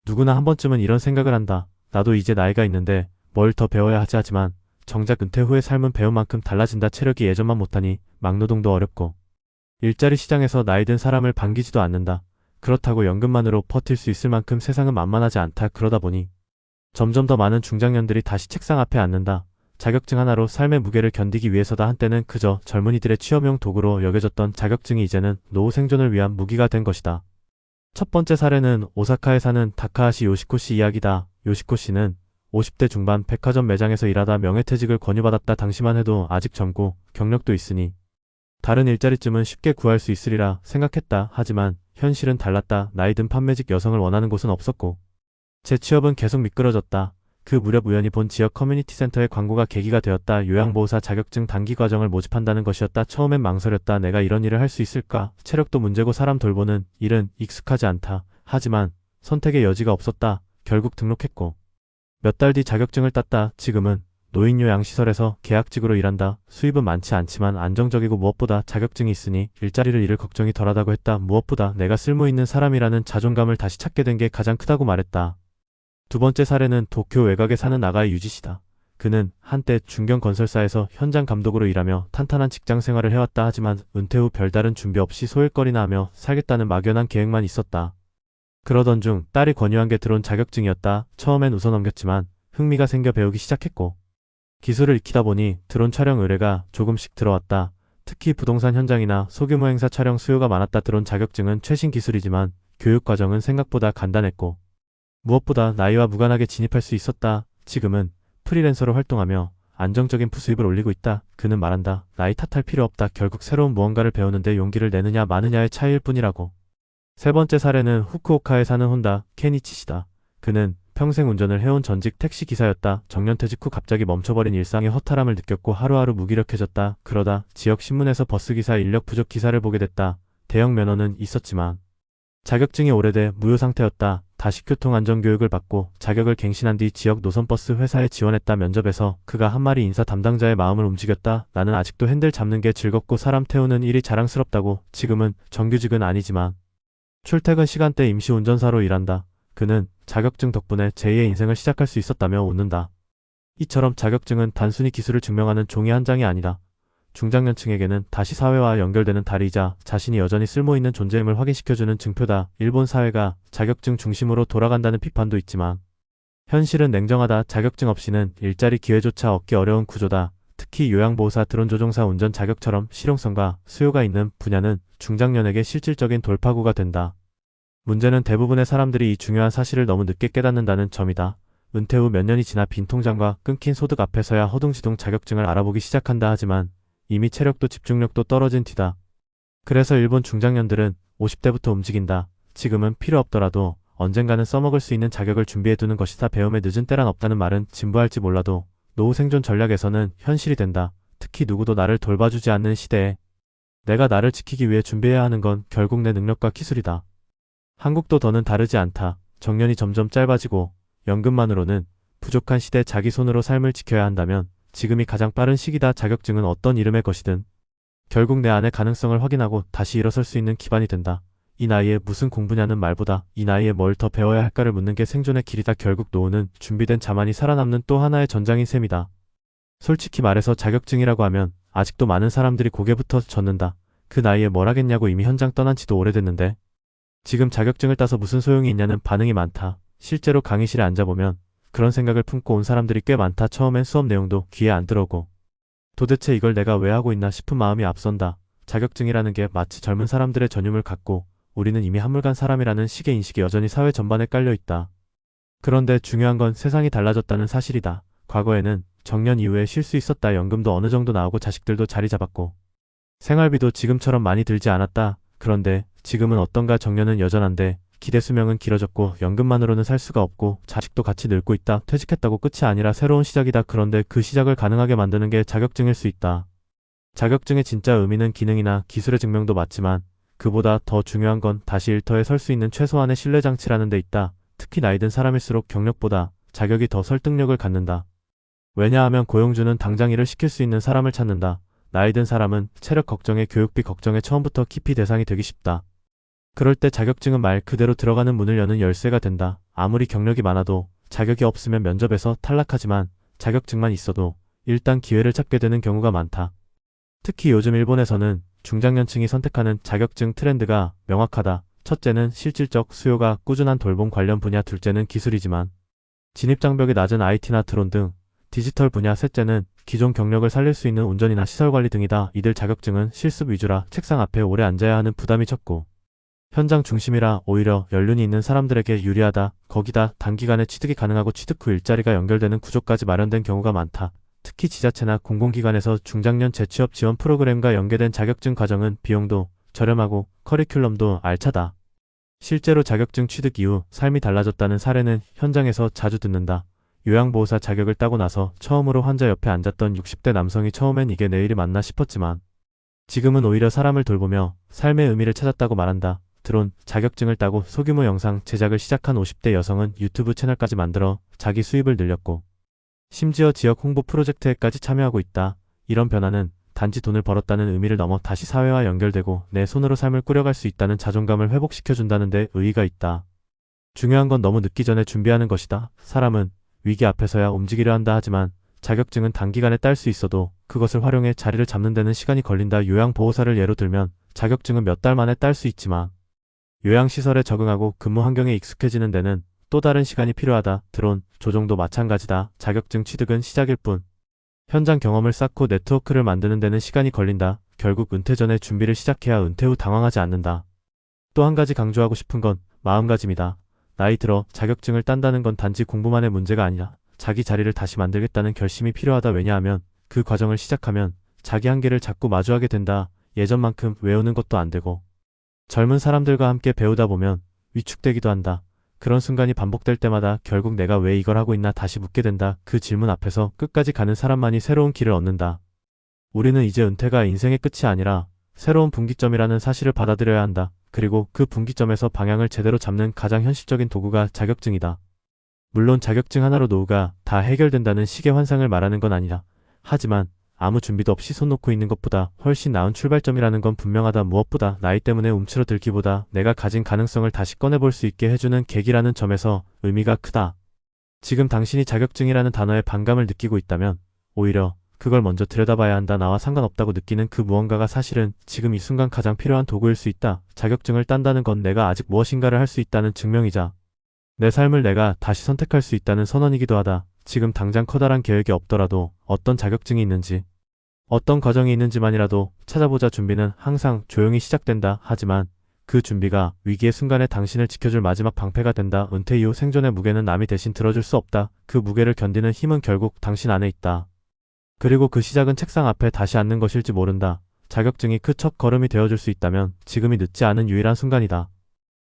누구나 한 번쯤은 이런 생각을 한다. 나도 이제 나이가 있는데 뭘 더 배워야 하지 하지만 정작 은퇴 후의 삶은 배운 만큼 달라진다. 체력이 예전만 못하니 막노동도 어렵고 일자리 시장에서 나이 든 사람을 반기지도 않는다. 그렇다고 연금만으로 버틸 수 있을 만큼 세상은 만만하지 않다. 그러다 보니 점점 더 많은 중장년들이 다시 책상 앞에 앉는다. 자격증 하나로 삶의 무게를 견디기 위해서다. 한때는 그저 젊은이들의 취업용 도구로 여겨졌던 자격증이 이제는 노후 생존을 위한 무기가 된 것이다. 첫 번째 사례는 오사카에 사는 다카하시 요시코 씨 이야기다. 요시코 씨는 50대 중반 백화점 매장에서 일하다 명예퇴직을 권유받았다. 당시만 해도 아직 젊고 경력도 있으니 다른 일자리쯤은 쉽게 구할 수 있으리라 생각했다. 하지만 현실은 달랐다. 나이 든 판매직 여성을 원하는 곳은 없었고 재취업은 계속 미끄러졌다. 그 무렵 우연히 본 지역 커뮤니티 센터의 광고가 계기가 되었다. 요양보호사 자격증 단기 과정을 모집한다는 것이었다. 처음엔 망설였다. 내가 이런 일을 할 수 있을까? 체력도 문제고 사람 돌보는 일은 익숙하지 않다. 하지만 선택의 여지가 없었다. 결국 등록했고 몇 달 뒤 자격증을 땄다. 지금은 노인요양시설에서 계약직으로 일한다. 수입은 많지 않지만 안정적이고 무엇보다 자격증이 있으니 일자리를 잃을 걱정이 덜하다고 했다. 무엇보다 내가 쓸모있는 사람이라는 자존감을 다시 찾게 된 게 가장 크다고 말했다. 두 번째 사례는 도쿄 외곽에 사는 나가의 유지 씨다. 그는 한때 중견건설사에서 현장 감독으로 일하며 탄탄한 직장 생활을 해왔다. 하지만 은퇴 후 별다른 준비 없이 소일거리나 하며 살겠다는 막연한 계획만 있었다. 그러던 중 딸이 권유한 게 들어온 자격증이었다. 처음엔 웃어넘겼지만 흥미가 생겨 배우기 시작했고 기술을 익히다 보니 드론 촬영 의뢰가 조금씩 들어왔다. 특히 부동산 현장이나 소규모 행사 촬영 수요가 많았다. 드론 자격증은 최신 기술이지만 교육 과정은 생각보다 간단했고 무엇보다 나이와 무관하게 진입할 수 있었다. 지금은 프리랜서로 활동하며 안정적인 부수입을 올리고 있다. 그는 말한다. 나이 탓할 필요 없다. 결국 새로운 무언가를 배우는데 용기를 내느냐 마느냐의 차이일 뿐이라고. 세 번째 사례는 후쿠오카에 사는 혼다 케니치 씨다. 그는 평생 운전을 해온 전직 택시 기사였다. 정년퇴직 후 갑자기 멈춰버린 일상의 허탈함을 느꼈고 하루하루 무기력해졌다. 그러다 지역 신문에서 버스기사 인력 부족 기사를 보게 됐다. 대형 면허는 있었지만 자격증이 오래돼 무효 상태였다. 다시 교통안전교육을 받고 자격을 갱신한 뒤 지역 노선버스 회사에 지원했다. 면접에서 그가 한 말이 인사 담당자의 마음을 움직였다. 나는 아직도 핸들 잡는 게 즐겁고 사람 태우는 일이 자랑스럽다고. 지금은 정규직은 아니지만 출퇴근 시간대 임시운전사로 일한다. 그는 자격증 덕분에 제2의 인생을 시작할 수 있었다며 웃는다. 이처럼 자격증은 단순히 기술을 증명하는 종이 한 장이 아니다. 중장년층에게는 다시 사회와 연결되는 다리이자 자신이 여전히 쓸모있는 존재임을 확인시켜주는 증표다. 일본 사회가 자격증 중심으로 돌아간다는 비판도 있지만 현실은 냉정하다. 자격증 없이는 일자리 기회조차 얻기 어려운 구조다. 특히 요양보호사, 드론조종사, 운전 자격처럼 실용성과 수요가 있는 분야는 중장년에게 실질적인 돌파구가 된다. 문제는 대부분의 사람들이 이 중요한 사실을 너무 늦게 깨닫는다는 점이다. 은퇴 후 몇 년이 지나 빈 통장과 끊긴 소득 앞에서야 허둥지둥 자격증을 알아보기 시작한다. 하지만 이미 체력도 집중력도 떨어진 뒤다. 그래서 일본 중장년들은 50대부터 움직인다. 지금은 필요 없더라도 언젠가는 써먹을 수 있는 자격을 준비해두는 것이다. 배움에 늦은 때란 없다는 말은 진부할지 몰라도 노후 생존 전략에서는 현실이 된다. 특히 누구도 나를 돌봐주지 않는 시대에 내가 나를 지키기 위해 준비해야 하는 건 결국 내 능력과 기술이다. 한국도 더는 다르지 않다. 정년이 점점 짧아지고 연금만으로는 부족한 시대 자기 손으로 삶을 지켜야 한다면 지금이 가장 빠른 시기다. 자격증은 어떤 이름의 것이든 결국 내 안의 가능성을 확인하고 다시 일어설 수 있는 기반이 된다. 이 나이에 무슨 공부냐는 말보다 이 나이에 뭘 더 배워야 할까를 묻는 게 생존의 길이다. 결국 노후는 준비된 자만이 살아남는 또 하나의 전장인 셈이다. 솔직히 말해서 자격증이라고 하면 아직도 많은 사람들이 고개부터 젓는다. 그 나이에 뭘 하겠냐고. 이미 현장 떠난 지도 오래됐는데 지금 자격증을 따서 무슨 소용이 있냐는 반응이 많다. 실제로 강의실에 앉아보면 그런 생각을 품고 온 사람들이 꽤 많다. 처음엔 수업 내용도 귀에 안 들어오고 도대체 이걸 내가 왜 하고 있나 싶은 마음이 앞선다. 자격증이라는 게 마치 젊은 사람들의 전유물 같고 우리는 이미 한물간 사람이라는 식의 인식이 여전히 사회 전반에 깔려 있다. 그런데 중요한 건 세상이 달라졌다는 사실이다. 과거에는 정년 이후에 쉴 수 있었다. 연금도 어느 정도 나오고 자식들도 자리 잡았고 생활비도 지금처럼 많이 들지 않았다. 그런데 지금은 어떤가. 정년은 여전한데 기대 수명은 길어졌고 연금만으로는 살 수가 없고 자식도 같이 늙고 있다. 퇴직했다고 끝이 아니라 새로운 시작이다. 그런데 그 시작을 가능하게 만드는 게 자격증일 수 있다. 자격증의 진짜 의미는 기능이나 기술의 증명도 맞지만 그보다 더 중요한 건 다시 일터에 설 수 있는 최소한의 신뢰장치라는 데 있다. 특히 나이든 사람일수록 경력보다 자격이 더 설득력을 갖는다. 왜냐하면 고용주는 당장 일을 시킬 수 있는 사람을 찾는다. 나이든 사람은 체력 걱정에 교육비 걱정에 처음부터 깊이 대상이 되기 쉽다. 그럴 때 자격증은 말 그대로 들어가는 문을 여는 열쇠가 된다. 아무리 경력이 많아도 자격이 없으면 면접에서 탈락하지만 자격증만 있어도 일단 기회를 찾게 되는 경우가 많다. 특히 요즘 일본에서는 중장년층이 선택하는 자격증 트렌드가 명확하다. 첫째는 실질적 수요가 꾸준한 돌봄 관련 분야, 둘째는 기술이지만 진입장벽이 낮은 IT나 드론 등 디지털 분야, 셋째는 기존 경력을 살릴 수 있는 운전이나 시설관리 등이다. 이들 자격증은 실습 위주라 책상 앞에 오래 앉아야 하는 부담이 적고 현장 중심이라 오히려 연륜이 있는 사람들에게 유리하다. 거기다 단기간에 취득이 가능하고 취득 후 일자리가 연결되는 구조까지 마련된 경우가 많다. 특히 지자체나 공공기관에서 중장년 재취업 지원 프로그램과 연계된 자격증 과정은 비용도 저렴하고 커리큘럼도 알차다. 실제로 자격증 취득 이후 삶이 달라졌다는 사례는 현장에서 자주 듣는다. 요양보호사 자격을 따고 나서 처음으로 환자 옆에 앉았던 60대 남성이 처음엔 이게 내 일이 맞나 싶었지만 지금은 오히려 사람을 돌보며 삶의 의미를 찾았다고 말한다. 드론 자격증을 따고 소규모 영상 제작을 시작한 50대 여성은 유튜브 채널까지 만들어 자기 수입을 늘렸고 심지어 지역 홍보 프로젝트에까지 참여하고 있다. 이런 변화는 단지 돈을 벌었다는 의미를 넘어 다시 사회와 연결되고 내 손으로 삶을 꾸려갈 수 있다는 자존감을 회복시켜준다는 데 의의가 있다. 중요한 건 너무 늦기 전에 준비하는 것이다. 사람은 위기 앞에서야 움직이려 한다 하지만 자격증은 단기간에 딸 수 있어도 그것을 활용해 자리를 잡는 데는 시간이 걸린다. 요양보호사를 예로 들면 자격증은 몇 달 만에 딸 수 있지만 요양시설에 적응하고 근무 환경에 익숙해지는 데는 또 다른 시간이 필요하다. 드론 조종도 마찬가지다. 자격증 취득은 시작일 뿐 현장 경험을 쌓고 네트워크를 만드는 데는 시간이 걸린다. 결국 은퇴 전에 준비를 시작해야 은퇴 후 당황하지 않는다. 또 한 가지 강조하고 싶은 건 마음가짐이다. 나이 들어 자격증을 딴다는 건 단지 공부만의 문제가 아니라 자기 자리를 다시 만들겠다는 결심이 필요하다. 왜냐하면 그 과정을 시작하면 자기 한계를 자꾸 마주하게 된다. 예전만큼 외우는 것도 안 되고 젊은 사람들과 함께 배우다 보면 위축되기도 한다. 그런 순간이 반복될 때마다 결국 내가 왜 이걸 하고 있나 다시 묻게 된다. 그 질문 앞에서 끝까지 가는 사람만이 새로운 길을 얻는다. 우리는 이제 은퇴가 인생의 끝이 아니라 새로운 분기점이라는 사실을 받아들여야 한다. 그리고 그 분기점에서 방향을 제대로 잡는 가장 현실적인 도구가 자격증이다. 물론 자격증 하나로 노후가 다 해결된다는 식의 환상을 말하는 건 아니라 하지만 아무 준비도 없이 손 놓고 있는 것보다 훨씬 나은 출발점이라는 건 분명하다. 무엇보다 나이 때문에 움츠러들기보다 내가 가진 가능성을 다시 꺼내볼 수 있게 해주는 계기라는 점에서 의미가 크다. 지금 당신이 자격증이라는 단어에 반감을 느끼고 있다면 오히려 그걸 먼저 들여다봐야 한다. 나와 상관없다고 느끼는 그 무언가가 사실은 지금 이 순간 가장 필요한 도구일 수 있다. 자격증을 딴다는 건 내가 아직 무엇인가를 할 수 있다는 증명이자 내 삶을 내가 다시 선택할 수 있다는 선언이기도 하다. 지금 당장 커다란 계획이 없더라도 어떤 자격증이 있는지 어떤 과정이 있는지만이라도 찾아보자. 준비는 항상 조용히 시작된다. 하지만 그 준비가 위기의 순간에 당신을 지켜줄 마지막 방패가 된다. 은퇴 이후 생존의 무게는 남이 대신 들어줄 수 없다. 그 무게를 견디는 힘은 결국 당신 안에 있다. 그리고 그 시작은 책상 앞에 다시 앉는 것일지 모른다. 자격증이 그 첫 걸음이 되어줄 수 있다면 지금이 늦지 않은 유일한 순간이다.